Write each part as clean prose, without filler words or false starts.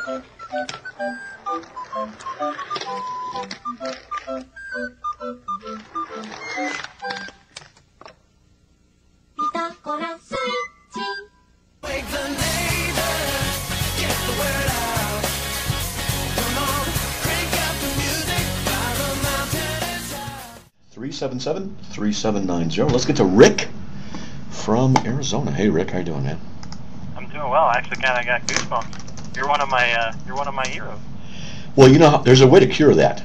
Wake the neighbors, get the word out. Come on, crank up the music while the mountain is high. 377-3790. Let's get to Rick from Arizona. Hey Rick, how you doing, man? I'm doing well. I actually kind of got goosebumps. You're one of my heroes. Well, you know, there's a way to cure that.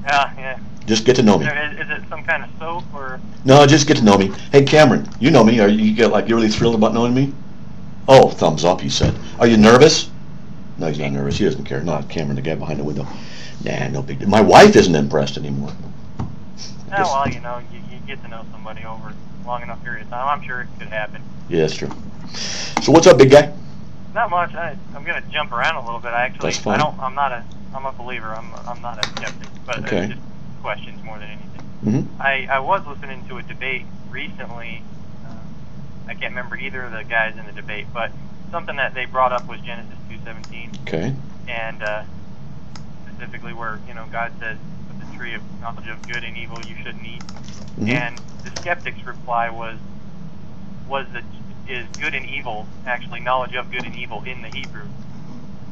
Yeah. Just get to know me. Is it some kind of soap or? No, just get to know me. Hey Cameron, you know me. Are you you're really thrilled about knowing me? Oh, thumbs up, he said. Are you nervous? No, he's not nervous. He doesn't care. Not Cameron, the guy behind the window. Nah, no big deal. My wife isn't impressed anymore. Yeah, well, you know, you get to know somebody over a long enough period of time. I'm sure it could happen. Yeah, that's true. So what's up, big guy? Not much. I'm gonna jump around a little bit. That's fine. I'm a believer. I'm not a skeptic, but okay. Just questions more than anything. Mm-hmm. I was listening to a debate recently. I can't remember either of the guys in the debate, but something that they brought up was Genesis 2:17. Okay. And specifically where, you know, God says, "Of the tree of knowledge of good and evil you shouldn't eat." Mm-hmm. And the skeptic's reply was that is good and evil actually knowledge of good and evil in the Hebrew?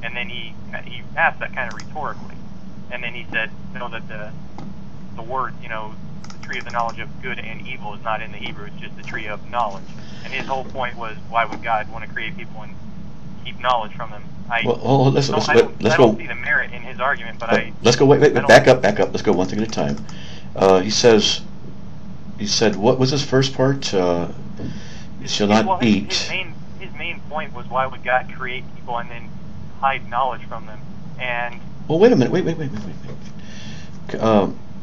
And then he asked that kind of rhetorically, and then he said, no, that the word, you know, the tree of the knowledge of good and evil is not in the Hebrew. It's just the tree of knowledge. And his whole point was, why would God want to create people and keep knowledge from them? I don't see the merit in his argument, but let's go. Wait. Back up. Let's go one thing at a time. He said, what was his first part? You shall not eat. His main point was, why would God create people and then hide knowledge from them? And well, wait a minute. Wait.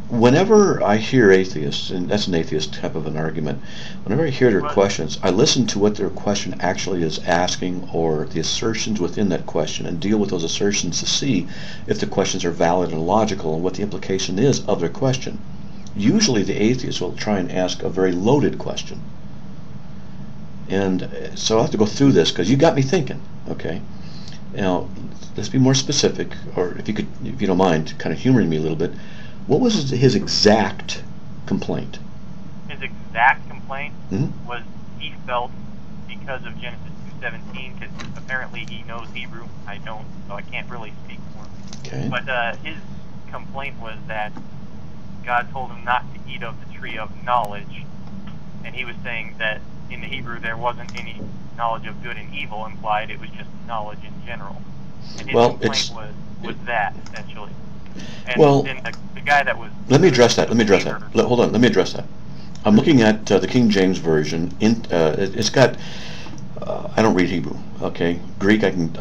Whenever I hear atheists, and that's an atheist type of an argument, whenever I hear their questions, I listen to what their question actually is asking, or the assertions within that question, and deal with those assertions to see if the questions are valid and logical and what the implication is of their question. Usually the atheist will try and ask a very loaded question. And so I'll have to go through this because you got me thinking, okay? Now, let's be more specific, or if you don't mind, kind of humoring me a little bit. What was his exact complaint? His exact complaint was he felt because of Genesis 2:17, because apparently he knows Hebrew. I don't, so I can't really speak for him. Okay. But his complaint was that God told him not to eat of the tree of knowledge, and he was saying that in the Hebrew there wasn't any knowledge of good and evil implied. It was just knowledge in general. And his complaint was that, essentially. And then the guy that was... Let me address that. Hold on. Let me address that. I'm looking at the King James Version. It's got... I don't read Hebrew. Okay, Greek I can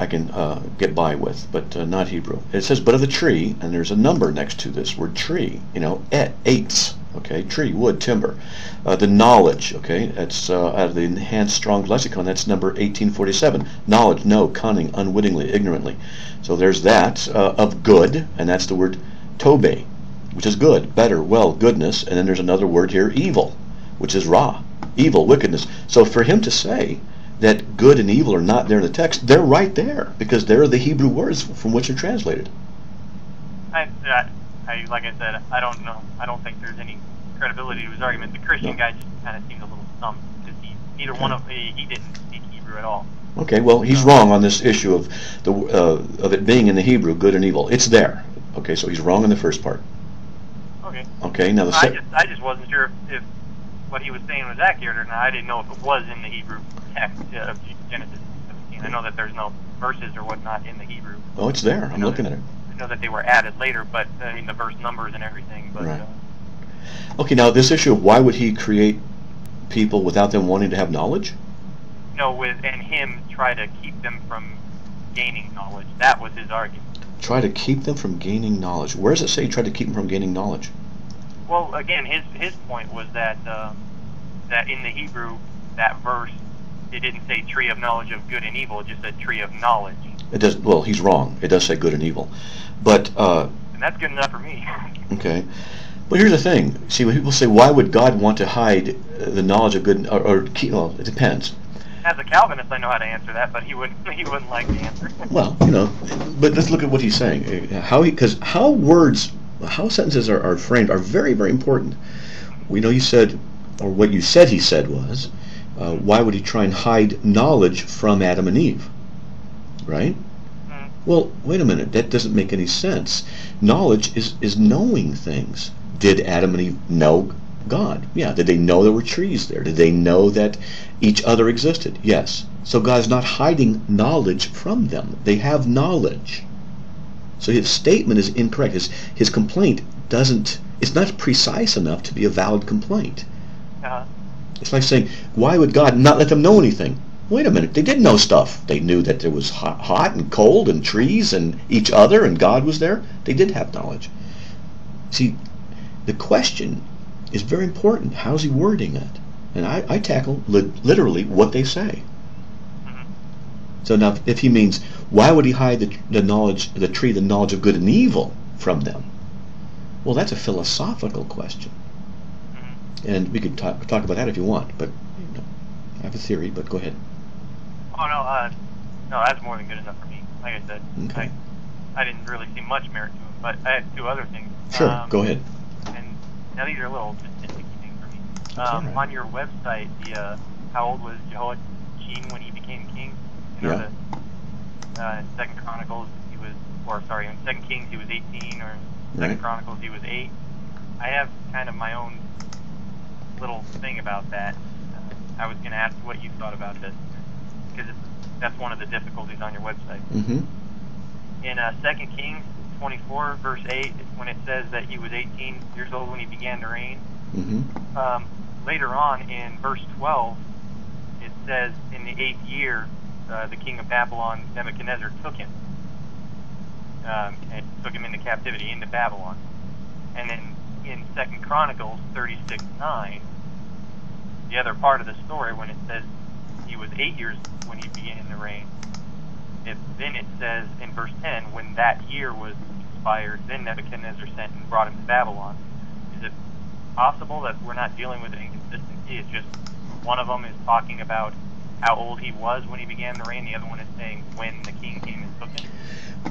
get by with, but not Hebrew. It says, "But of the tree," and there's a number next to this word "tree." You know, eights. Okay, tree, wood, timber. The knowledge. Okay, that's out of the Enhanced Strong's Lexicon. That's number 1847. Knowledge, know, cunning, unwittingly, ignorantly. So there's that of good, and that's the word tobe, which is good, better, well, goodness. And then there's another word here, evil, which is ra, evil, wickedness. So for him to say that good and evil are not there in the text, they're right there, because they're the Hebrew words from which they're translated. Like I said, I don't know. I don't think there's any credibility to his argument. The Christian guy just kind of seemed a little stumped, because he didn't speak Hebrew at all. Okay, well, he's wrong on this issue of it being in the Hebrew, good and evil. It's there. Okay, so he's wrong in the first part. Okay. Okay, now I just wasn't sure if what he was saying was accurate or not. I didn't know if it was in the Hebrew text of Genesis 17. I know that there's no verses or whatnot in the Hebrew. Oh, it's there. I'm looking at it. I know that they were added later, but in the verse numbers and everything. But right. Okay, now this issue of why would he create people without them wanting to have knowledge? No, and him try to keep them from gaining knowledge. That was his argument. Try to keep them from gaining knowledge. Where does it say he tried to keep them from gaining knowledge? Well, again, his point was that that in the Hebrew, that verse, it didn't say tree of knowledge of good and evil. It just said tree of knowledge. It does. Well, he's wrong. It does say good and evil, but and that's good enough for me. Okay, but here's the thing. See, when people say, why would God want to hide the knowledge of good or keep? Well, it depends. as a Calvinist, I know how to answer that, but he wouldn't like the answer. Well, but let's look at what he's saying. Because how sentences are framed are very, very important. We know you said, or what you said he said was, why would he try and hide knowledge from Adam and Eve? Right? Mm. Well, wait a minute. That doesn't make any sense. Knowledge is knowing things. Did Adam and Eve know God? Yeah. Did they know there were trees there? Did they know that each other existed? Yes. So God is not hiding knowledge from them. They have knowledge. So his statement is incorrect. His complaint it's not precise enough to be a valid complaint. Uh-huh. It's like saying, why would God not let them know anything? Wait a minute, they did know stuff. They knew that there was hot and cold and trees and each other and God was there. They did have knowledge. See, the question is very important. How's he wording it? And I tackle literally what they say. Mm-hmm. So now, if he means, why would he hide the knowledge of good and evil from them? Well, that's a philosophical question. Mm-hmm. And we could talk about that if you want, but I have a theory, but go ahead. Oh, no, that's more than good enough for me. Like I said, Okay. I didn't really see much merit to him, but I had two other things. Sure, go ahead. And now these are little statistics things for me. All right. On your website, how old was Jehoiachin when he became king? Yeah. In Second Chronicles, in Second Kings he was 18, or in Right. Second Chronicles he was 8. I have kind of my own little thing about that. I was going to ask what you thought about this, because that's one of the difficulties on your website. Mm-hmm. In 2 Kings 24, verse 8, when it says that he was 18 years old when he began to reign, Mm-hmm. Later on in verse 12, it says, in the 8th year, the king of Babylon, Nebuchadnezzar, took him. And took him into captivity, into Babylon. And then in 2 Chronicles 36:9, the other part of the story, when it says he was 8 years when he began to reign, then it says in verse 10, when that year was expired, then Nebuchadnezzar sent and brought him to Babylon. Is it possible that we're not dealing with an inconsistency? It's just one of them is talking about how old he was when he began to reign, the other one is saying when the king came and took him?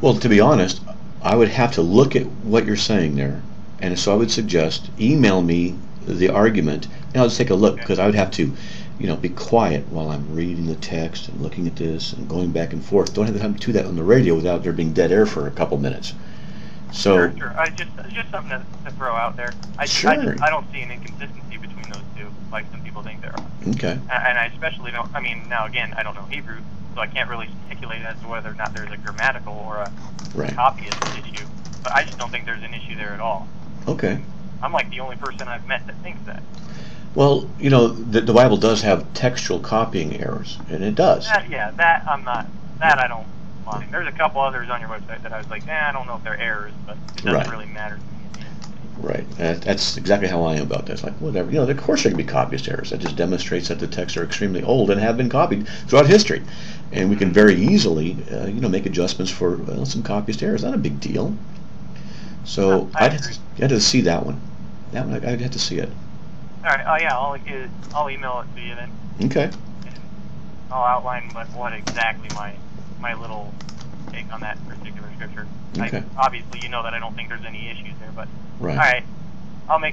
Well, to be honest, I would have to look at what you're saying there, and so I would suggest email me the argument, and I'll just take a look, because I would have to, be quiet while I'm reading the text and looking at this and going back and forth. Don't have time to do that on the radio without there being dead air for a couple minutes. So Sure. Just something to throw out there. I don't see an inconsistency between those two, like some people think there are. Okay. And I especially don't. I mean, now again, I don't know Hebrew, so I can't really speculate as to whether or not there's a grammatical or a Right. copyist issue. But I just don't think there's an issue there at all. Okay. I'm like the only person I've met that thinks that. Well, the Bible does have textual copying errors, and it does. That I'm not. That I don't mind. There's a couple others on your website that I was like, I don't know if they're errors, but it doesn't Right. really matter to me. Right. That's exactly how I am about this. Like, whatever. Of course there can be copyist errors. That just demonstrates that the texts are extremely old and have been copied throughout history. And we can very easily, make adjustments for some copyist errors. Not a big deal. So I I'd agree. have to see that one. That one, I'd have to see it. All right. Oh yeah. I'll email it to you then. Okay. And I'll outline what exactly my little take on that particular scripture. Okay. Obviously, you know that I don't think there's any issues there, but Right. all right. I'll make